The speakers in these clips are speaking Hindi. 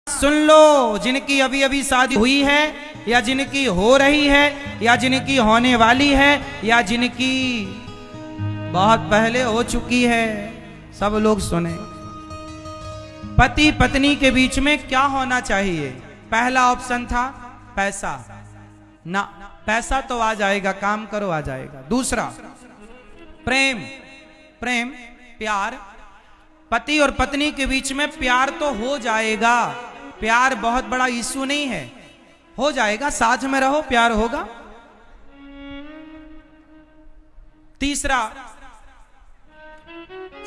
सुन लो, जिनकी अभी अभी शादी हुई है या जिनकी हो रही है या जिनकी होने वाली है या जिनकी बहुत पहले हो चुकी है, सब लोग सुने। पति पत्नी के बीच में क्या होना चाहिए? पहला ऑप्शन था पैसा। ना, पैसा तो आ जाएगा, काम करो आ जाएगा। दूसरा प्रेम, प्रेम प्यार, पति और पत्नी के बीच में प्यार तो हो जाएगा, प्यार बहुत बड़ा इशू नहीं है, हो जाएगा, साथ में रहो प्यार होगा। तीसरा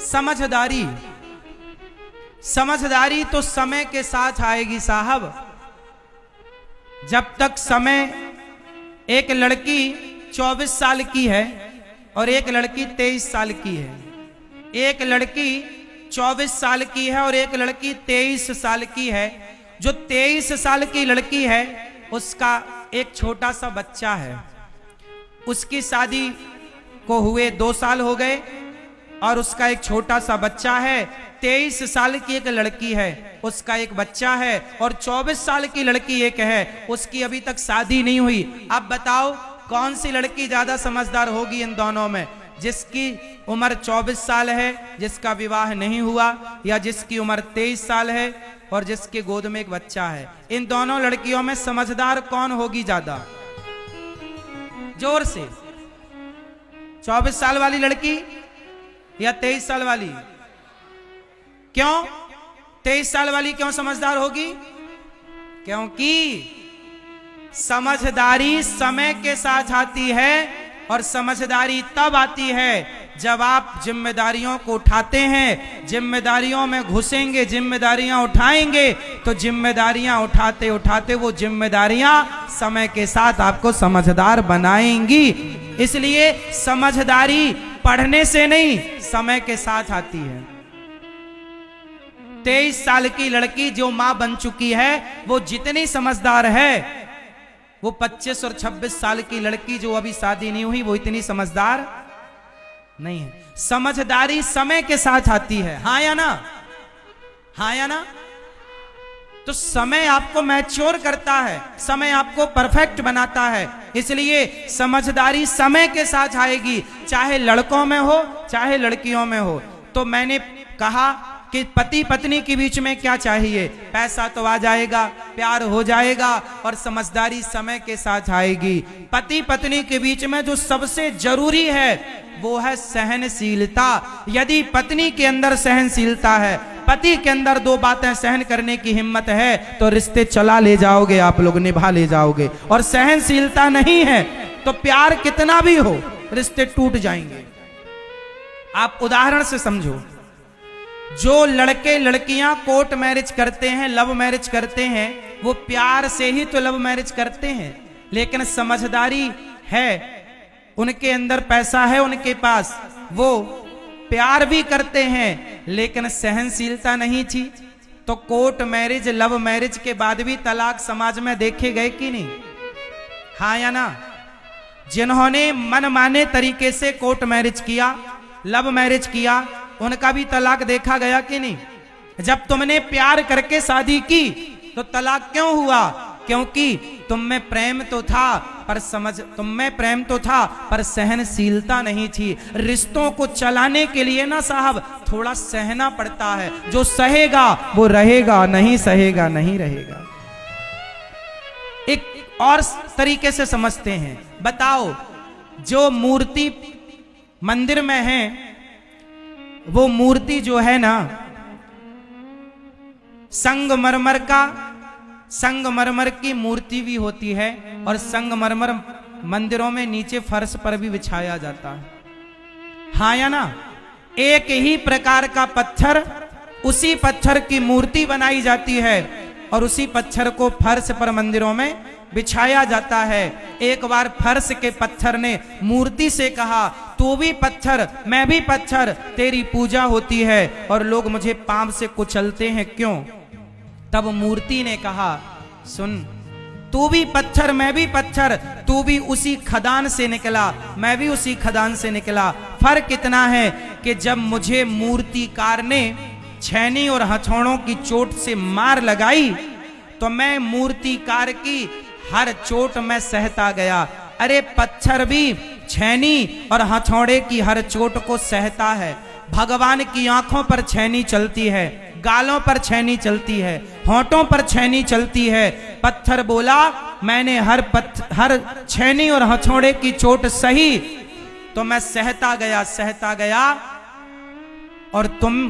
समझदारी, समझदारी तो समय के साथ आएगी साहब। जब तक समय, एक लड़की 24 साल की है और एक लड़की 23 साल की है, एक लड़की 24 साल की है और एक लड़की 23 साल की है। जो 23 साल की लड़की है उसका एक छोटा सा बच्चा है, उसकी शादी को हुए 2 साल हो गए और उसका एक छोटा सा बच्चा है। 23 साल की एक लड़की है, उसका एक बच्चा है और 24 साल की लड़की एक है, उसकी अभी तक शादी नहीं हुई। अब बताओ कौन सी लड़की ज्यादा समझदार होगी इन दोनों में? जिसकी उम्र 24 साल है, जिसका विवाह नहीं हुआ, या जिसकी उम्र 23 साल है और जिसके गोद में एक बच्चा है? इन दोनों लड़कियों में समझदार कौन होगी ज्यादा? जोर से, 24 साल वाली लड़की या 23 साल वाली? क्यों 23 साल वाली क्यों समझदार होगी? क्योंकि समझदारी समय के साथ आती है और समझदारी तब आती है जब आप जिम्मेदारियों को उठाते हैं, जिम्मेदारियों में घुसेंगे, जिम्मेदारियां उठाएंगे, तो जिम्मेदारियां उठाते उठाते वो जिम्मेदारियां समय के साथ आपको समझदार बनाएंगी। इसलिए समझदारी पढ़ने से नहीं, समय के साथ आती है। 23 साल की लड़की जो मां बन चुकी है वो जितनी समझदार है, वो 25 और 26 साल की लड़की जो अभी शादी नहीं हुई वो इतनी समझदार नहीं है। समझदारी समय के साथ आती है, हाँ या ना? हाँ या ना? तो समय आपको मैच्योर करता है, समय आपको परफेक्ट बनाता है। इसलिए समझदारी समय के साथ आएगी, चाहे लड़कों में हो चाहे लड़कियों में हो। तो मैंने कहा कि पति पत्नी के बीच में क्या चाहिए? पैसा तो आ जाएगा, प्यार हो जाएगा और समझदारी समय के साथ आएगी। पति पत्नी के बीच में जो सबसे जरूरी है वो है सहनशीलता। यदि पत्नी के अंदर सहनशीलता है, पति के अंदर 2 बातें सहन करने की हिम्मत है, तो रिश्ते चला ले जाओगे, आप लोग निभा ले जाओगे। और सहनशीलता नहीं है तो प्यार कितना भी हो रिश्ते टूट जाएंगे। आप उदाहरण से समझो, जो लड़के लड़कियां कोर्ट मैरिज करते हैं, लव मैरिज करते हैं, वो प्यार से ही तो लव मैरिज करते हैं। लेकिन समझदारी है, उनके अंदर पैसा है उनके पास, वो प्यार भी करते हैं लेकिन सहनशीलता नहीं थी, तो कोर्ट मैरिज लव मैरिज के बाद भी तलाक समाज में देखे गए कि नहीं? हाँ या ना? जिन्होंने मनमाने तरीके से कोर्ट मैरिज किया, लव मैरिज किया, उनका भी तलाक देखा गया कि नहीं? जब तुमने प्यार करके शादी की तो तलाक क्यों हुआ? क्योंकि तुम में प्रेम तो था पर तुम में प्रेम तो था पर सहनशीलता नहीं थी। रिश्तों को चलाने के लिए ना साहब थोड़ा सहना पड़ता है। जो सहेगा वो रहेगा, नहीं सहेगा नहीं रहेगा। एक और तरीके से समझते हैं, बताओ जो मूर्ति मंदिर में है, वो मूर्ति जो है ना संगमरमर का, संगमरमर की मूर्ति भी होती है और संगमरमर मंदिरों में नीचे फर्श पर भी बिछाया जाता है, हाँ या ना? एक ही प्रकार का पत्थर, उसी पत्थर की मूर्ति बनाई जाती है और उसी पत्थर को फर्श पर मंदिरों में बिछाया जाता है। एक बार फर्श के पत्थर ने मूर्ति से कहा, तू भी पत्थर मैं भी पत्थर, तेरी पूजा होती है और लोग मुझे पांव से कुचलते हैं, क्यों? तब मूर्ति ने कहा, सुन, तू भी पत्थर मैं भी पत्थर, तू भी उसी खदान से निकला मैं भी उसी खदान से निकला। फर्क इतना है कि जब मुझे मूर्तिकार ने छैनी और हथौड़ों की चोट से मार लगाई तो मैं मूर्तिकार की हर चोट में सहता गया। अरे पत्थर भी छेनी और हथौड़े की हर चोट को सहता है। भगवान की आंखों पर छेनी चलती है, गालों पर छेनी चलती है, होंठों पर छेनी चलती है। पत्थर बोला मैंने हर छेनी और हथौड़े की चोट सही, तो मैं सहता गया और तुम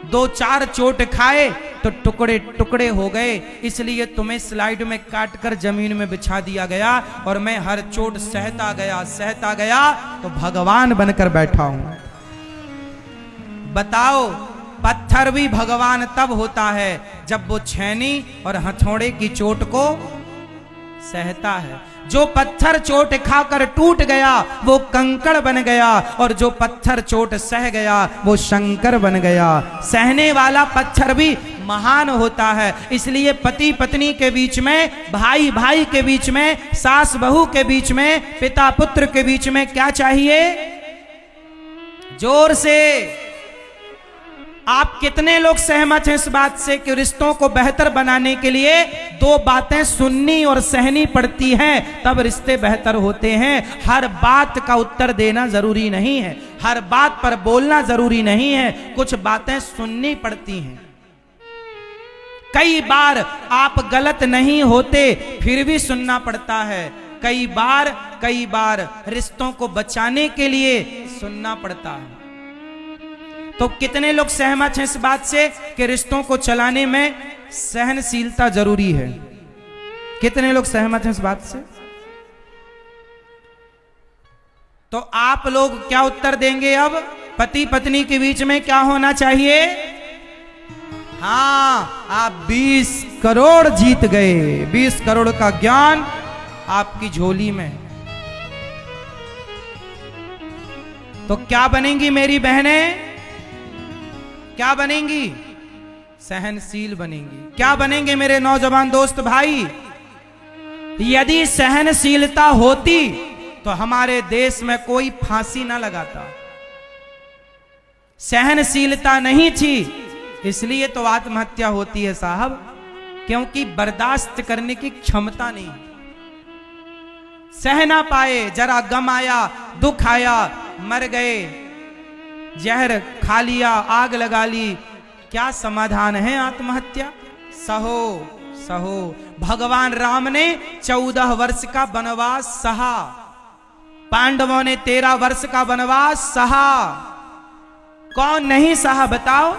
2-4 चोट खाए तो टुकड़े टुकड़े हो गए, इसलिए तुम्हें स्लाइड में काट कर जमीन में बिछा दिया गया और मैं हर चोट सहता गया तो भगवान बनकर बैठा हूं। बताओ, पत्थर भी भगवान तब होता है जब वो छेनी और हथौड़े की चोट को सहता है। जो पत्थर चोट खाकर टूट गया वो कंकड़ बन गया, और जो पत्थर चोट सह गया वो शंकर बन गया। सहने वाला पत्थर भी महान होता है। इसलिए पति पत्नी के बीच में, भाई भाई के बीच में, सास बहू के बीच में, पिता पुत्र के बीच में क्या चाहिए? जोर से आप कितने लोग सहमत हैं इस बात से कि रिश्तों को बेहतर बनाने के लिए 2 बातें सुननी और सहनी पड़ती हैं, तब रिश्ते बेहतर होते हैं। हर बात का उत्तर देना जरूरी नहीं है, हर बात पर बोलना जरूरी नहीं है, कुछ बातें सुननी पड़ती हैं। कई बार आप गलत नहीं होते फिर भी सुनना पड़ता है। कई बार रिश्तों को बचाने के लिए सुनना पड़ता है। तो कितने लोग सहमत हैं इस बात से कि रिश्तों को चलाने में सहनशीलता जरूरी है? कितने लोग सहमत हैं इस बात से? तो आप लोग क्या उत्तर देंगे? अब पति पत्नी के बीच में क्या होना चाहिए? हाँ, आप 20 करोड़ जीत गए। 20 करोड़ का ज्ञान आपकी झोली में। तो क्या बनेंगी मेरी बहनें? क्या बनेंगी? सहनशील बनेंगी। क्या बनेंगे मेरे नौजवान दोस्त भाई? यदि सहनशीलता होती तो हमारे देश में कोई फांसी ना लगाता। सहनशीलता नहीं थी इसलिए तो आत्महत्या होती है साहब, क्योंकि बर्दाश्त करने की क्षमता नहीं, सह ना पाए। जरा गम आया, दुख आया, मर गए, जहर खा लिया, आग लगा ली, क्या समाधान है? आत्महत्या। सहो सहो। भगवान राम ने 14 वर्ष का वनवास सहा, पांडवों ने 13 वर्ष का वनवास सहा। कौन नहीं सहा बताओ?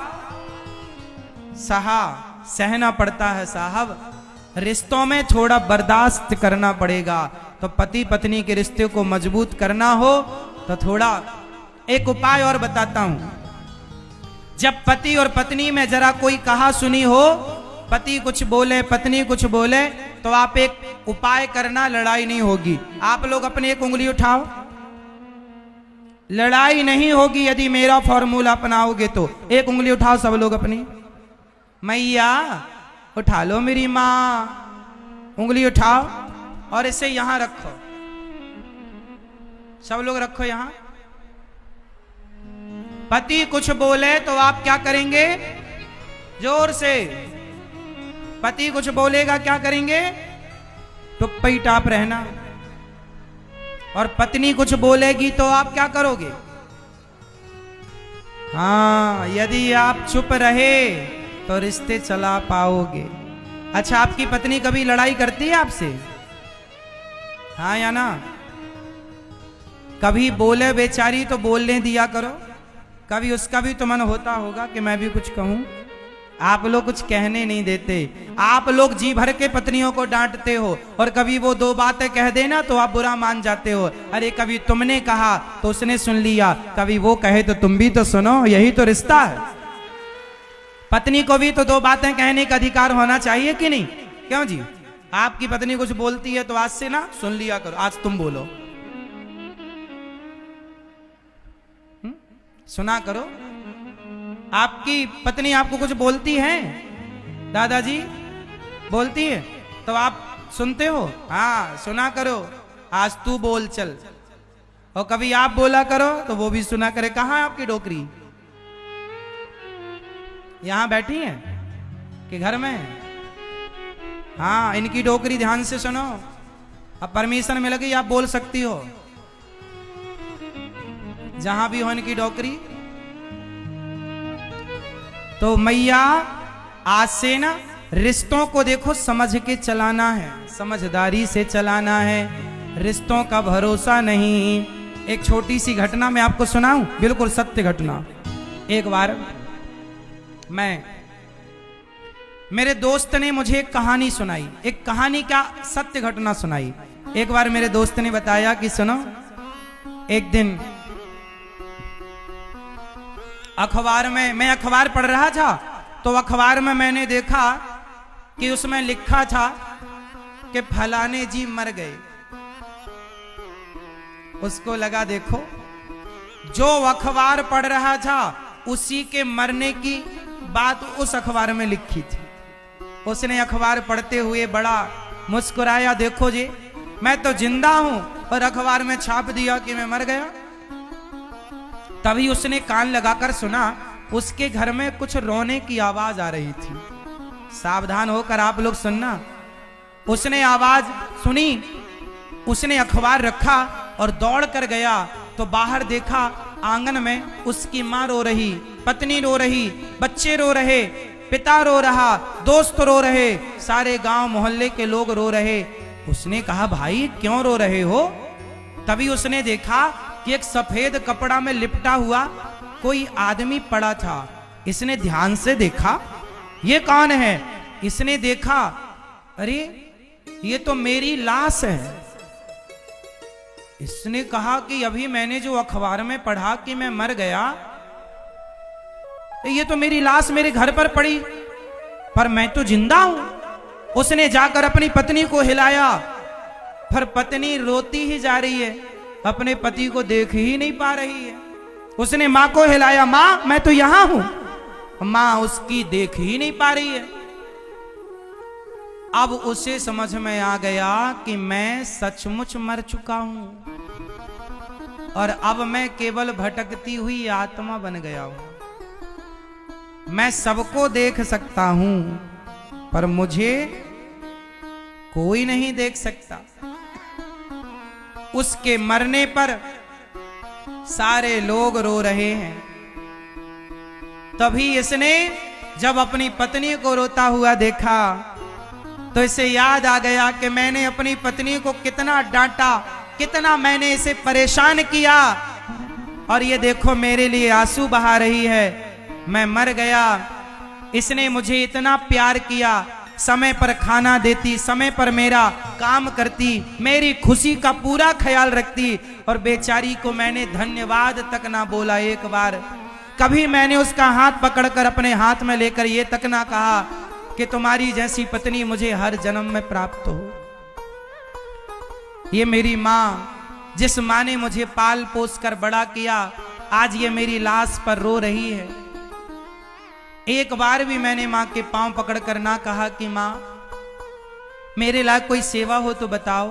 सहा, सहना पड़ता है साहब। रिश्तों में थोड़ा बर्दाश्त करना पड़ेगा। तो पति पत्नी के रिश्ते को मजबूत करना हो तो थोड़ा एक उपाय और बताता हूं। जब पति और पत्नी में जरा कोई कहा सुनी हो, पति कुछ बोले पत्नी कुछ बोले, तो आप एक उपाय करना, लड़ाई नहीं होगी। आप लोग अपनी एक उंगली उठाओ, लड़ाई नहीं होगी यदि मेरा फॉर्मूला अपनाओगे तो। एक उंगली उठाओ सब लोग अपनी। मैया उठा लो मेरी माँ, उंगली उठाओ और इसे यहां रखो। सब लोग रखो यहां। पति कुछ बोले तो आप क्या करेंगे? जोर से। पति कुछ बोलेगा क्या करेंगे? टुप्पी टाप रहना। और पत्नी कुछ बोलेगी तो आप क्या करोगे? हाँ, यदि आप चुप रहे तो रिश्ते चला पाओगे। अच्छा, आपकी पत्नी कभी लड़ाई करती है आपसे? हाँ या ना? कभी बोले बेचारी तो बोलने दिया करो। कभी उसका भी तो मन होता होगा कि मैं भी कुछ कहूं। आप लोग कुछ कहने नहीं देते। आप लोग जी भर के पत्नियों को डांटते हो, और कभी वो 2 बातें कह देना तो आप बुरा मान जाते हो। अरे कभी तुमने कहा तो उसने सुन लिया, कभी वो कहे तो तुम भी तो सुनो, यही तो रिश्ता है। पत्नी को भी तो 2 बातें कहने का अधिकार होना चाहिए कि नहीं? क्यों जी? आपकी पत्नी कुछ बोलती है तो आज से ना सुन लिया करो, आज तुम बोलो, सुना करो। आपकी पत्नी आपको कुछ बोलती है, दादाजी बोलती है, तो आप सुनते हो? हाँ, सुना करो, आज तू बोल चल। और कभी आप बोला करो तो वो भी सुना करे। कहाँ है आपकी डोकरी? यहां बैठी है कि घर में? हाँ, इनकी डोकरी ध्यान से सुनो। अब परमिशन मिल गई, आप बोल सकती हो जहां भी हो इनकी डोकरी। तो मैया आज से ना रिश्तों को देखो समझ के चलाना है, समझदारी से चलाना है, रिश्तों का भरोसा नहीं। एक छोटी सी घटना मैं आपको सुनाऊं, बिल्कुल सत्य घटना। एक बार मेरे दोस्त ने मुझे एक कहानी सुनाई, एक कहानी क्या सत्य घटना सुनाई। एक बार मेरे दोस्त ने बताया कि सुनो, एक दिन अखबार में, मैं अखबार पढ़ रहा था, तो अखबार में मैंने देखा कि उसमें लिखा था कि फलाने जी मर गए। उसको लगा देखो, जो अखबार पढ़ रहा था उसी के मरने की बात उस अखबार में लिखी थी। उसने अखबार पढ़ते हुए बड़ा मुस्कुराया, देखो जी मैं तो जिंदा हूं और अखबार में छाप दिया कि मैं मर गया। तभी उसने कान लगाकर सुना, उसके घर में कुछ रोने की आवाज आ रही थी। सावधान होकर आप लोग सुनना। उसने आवाज सुनी, उसने अखबार रखा और दौड़ कर गया तो बाहर देखा आंगन में उसकी मां रो रही, पत्नी रो रही, बच्चे रो रहे, पिता रो रहा, दोस्त रो रहे, सारे गांव मोहल्ले के लोग रो रहे। उसने कहा भाई क्यों रो रहे हो? तभी उसने देखा कि एक सफेद कपड़ा में लिपटा हुआ कोई आदमी पड़ा था। इसने ध्यान से देखा, ये कौन है? इसने देखा, अरे ये तो मेरी लाश है। इसने कहा कि अभी मैंने जो अखबार में पढ़ा कि मैं मर गया, ये तो मेरी लाश मेरे घर पर पड़ी, पर मैं तो जिंदा हूं। उसने जाकर अपनी पत्नी को हिलाया, पर पत्नी रोती ही जा रही है, अपने पति को देख ही नहीं पा रही है। उसने मां को हिलाया, मां मैं तो यहां हूं, मां उसकी देख ही नहीं पा रही है। अब उसे समझ में आ गया कि मैं सचमुच मर चुका हूं और अब मैं केवल भटकती हुई आत्मा बन गया हूं। मैं सबको देख सकता हूं पर मुझे कोई नहीं देख सकता। उसके मरने पर सारे लोग रो रहे हैं। तभी इसने जब अपनी पत्नी को रोता हुआ देखा तो इसे याद आ गया कि मैंने अपनी पत्नी को कितना डांटा, कितना मैंने इसे परेशान किया, और ये देखो मेरे लिए आंसू बहा रही है। मैं मर गया, इसने मुझे इतना प्यार किया, समय पर खाना देती, समय पर मेरा काम करती, मेरी खुशी का पूरा ख्याल रखती, और बेचारी को मैंने धन्यवाद तक ना बोला एक बार। कभी मैंने उसका हाथ पकड़कर अपने हाथ में लेकर ये तक ना कहा कि तुम्हारी जैसी पत्नी मुझे हर जन्म में प्राप्त हो। ये मेरी मां, जिस मां ने मुझे पाल पोस कर बड़ा किया, आज ये मेरी लाश पर रो रही है। एक बार भी मैंने मां के पांव पकड़कर ना कहा कि मां मेरे लायक कोई सेवा हो तो बताओ।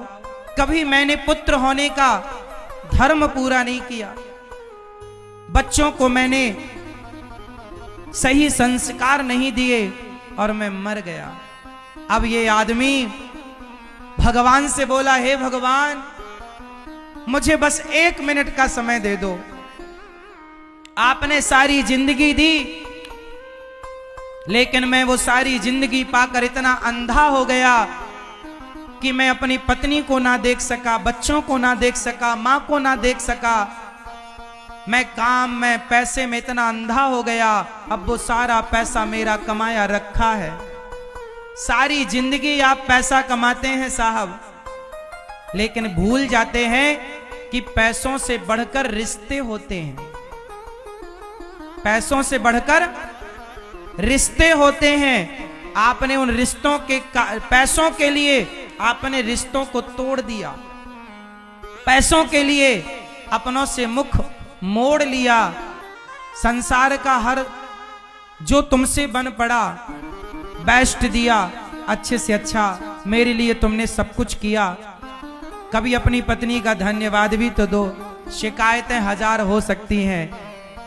कभी मैंने पुत्र होने का धर्म पूरा नहीं किया। बच्चों को मैंने सही संस्कार नहीं दिए और मैं मर गया। अब ये आदमी भगवान से बोला, हे भगवान मुझे बस 1 मिनट का समय दे दो। आपने सारी जिंदगी दी, लेकिन मैं वो सारी जिंदगी पाकर इतना अंधा हो गया कि मैं अपनी पत्नी को ना देख सका, बच्चों को ना देख सका, मां को ना देख सका। मैं काम में, पैसे में इतना अंधा हो गया। अब वो सारा पैसा मेरा कमाया रखा है। सारी जिंदगी आप पैसा कमाते हैं साहब, लेकिन भूल जाते हैं कि पैसों से बढ़कर रिश्ते होते हैं। पैसों से बढ़कर रिश्ते होते हैं। आपने उन रिश्तों के पैसों के लिए आपने रिश्तों को तोड़ दिया, पैसों के लिए अपनों से मुख मोड़ लिया। संसार का हर जो तुमसे बन पड़ा बेस्ट दिया, अच्छे से अच्छा मेरे लिए तुमने सब कुछ किया। कभी अपनी पत्नी का धन्यवाद भी तो दो। शिकायतें 1000 हो सकती हैं,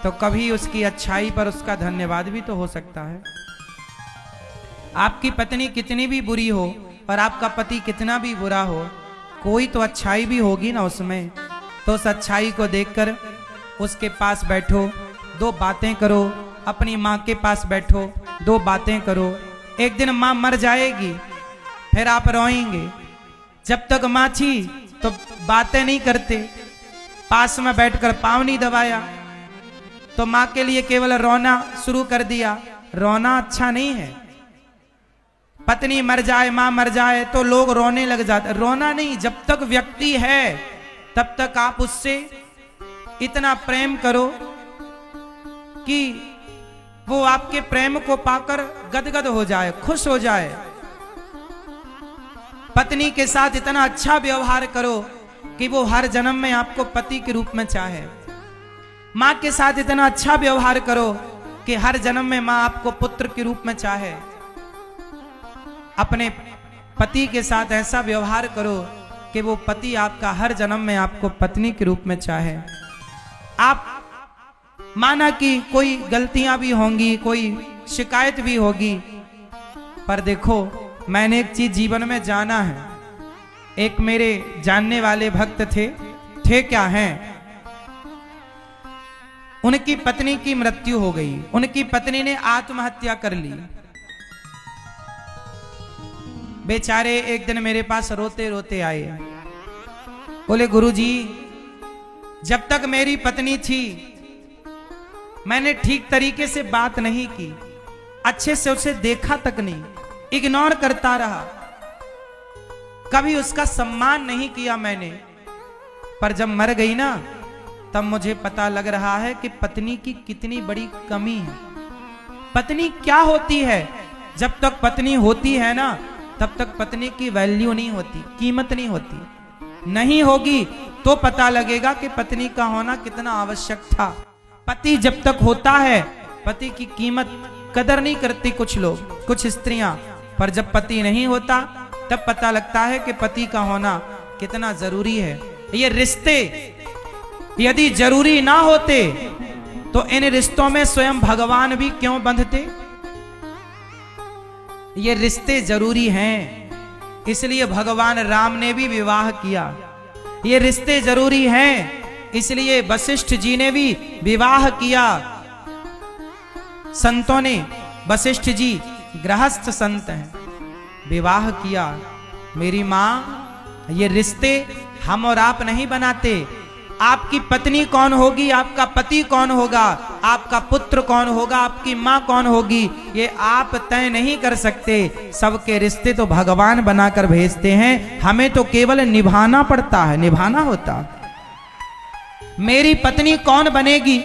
तो कभी उसकी अच्छाई पर उसका धन्यवाद भी तो हो सकता है। आपकी पत्नी कितनी भी बुरी हो और आपका पति कितना भी बुरा हो, कोई तो अच्छाई भी होगी ना उसमें। तो उस अच्छाई को देखकर उसके पास बैठो, 2 बातें करो। अपनी माँ के पास बैठो, 2 बातें करो। एक दिन माँ मर जाएगी, फिर आप रोएंगे। जब तक माँ थी तो बातें नहीं करते, पास में बैठकर पाँव नहीं दबाया, तो माँ के लिए केवल रोना शुरू कर दिया। रोना अच्छा नहीं है। पत्नी मर जाए, माँ मर जाए तो लोग रोने लग जाते। रोना नहीं, जब तक व्यक्ति है तब तक आप उससे इतना प्रेम करो कि वो आपके प्रेम को पाकर गदगद हो जाए, खुश हो जाए। पत्नी के साथ इतना अच्छा व्यवहार करो कि वो हर जन्म में आपको पति के रूप में चाहे। माँ के साथ इतना अच्छा व्यवहार करो कि हर जन्म में माँ आपको पुत्र के रूप में चाहे। अपने पति के साथ ऐसा व्यवहार करो कि वो पति आपका हर जन्म में आपको पत्नी के रूप में चाहे। आप माना कि कोई गलतियां भी होंगी, कोई शिकायत भी होगी, पर देखो मैंने एक चीज जीवन में जाना है। एक मेरे जानने वाले भक्त थे क्या हैं, उनकी पत्नी की मृत्यु हो गई। उनकी पत्नी ने आत्महत्या कर ली। बेचारे एक दिन मेरे पास रोते रोते आए। बोले गुरुजी, जब तक मेरी पत्नी थी मैंने ठीक तरीके से बात नहीं की, अच्छे से उसे देखा तक नहीं, इग्नोर करता रहा, कभी उसका सम्मान नहीं किया मैंने। पर जब मर गई ना, तब मुझे पता लग रहा है कि पत्नी की कितनी बड़ी कमी है। पत्नी क्या होती है? जब तक पत्नी होती है ना, तब तक पत्नी की वैल्यू नहीं होती, कीमत नहीं होती। नहीं होगी तो पता लगेगा कि पत्नी का होना कितना आवश्यक था। पति जब तक होता है, पति की कीमत, कदर नहीं करती कुछ लोग, कुछ स्त्रियां। पर जब पति नहीं होता तब पता लगता है कि पति का होना कितना जरूरी है। ये रिश्ते यदि जरूरी ना होते तो इन रिश्तों में स्वयं भगवान भी क्यों बंधते? ये रिश्ते जरूरी हैं, इसलिए भगवान राम ने भी विवाह किया। ये रिश्ते जरूरी हैं, इसलिए वशिष्ठ जी ने भी विवाह किया। संतों ने, वशिष्ठ जी गृहस्थ संत हैं, विवाह किया। मेरी मां, ये रिश्ते हम और आप नहीं बनाते। आपकी पत्नी कौन होगी, आपका पति कौन होगा, आपका पुत्र कौन होगा, आपकी माँ कौन होगी, ये आप तय नहीं कर सकते। सबके रिश्ते तो भगवान बनाकर भेजते हैं, हमें तो केवल निभाना पड़ता है, निभाना होता। मेरी पत्नी कौन बनेगी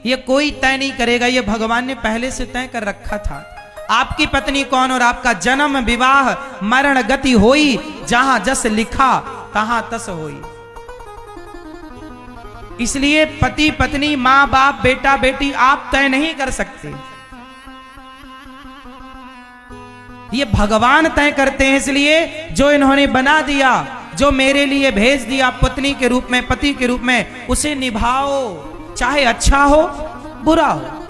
ये कोई तय नहीं करेगा, ये भगवान ने पहले से तय कर रखा था। आपकी पत्नी कौन, और आपका जन्म विवाह मरण गति होई, जहां जस लिखा तहां तस होई। इसलिए पति पत्नी, मां बाप, बेटा बेटी आप तय नहीं कर सकते, ये भगवान तय करते हैं। इसलिए जो इन्होंने बना दिया, जो मेरे लिए भेज दिया पत्नी के रूप में, पति के रूप में, उसे निभाओ, चाहे अच्छा हो बुरा हो।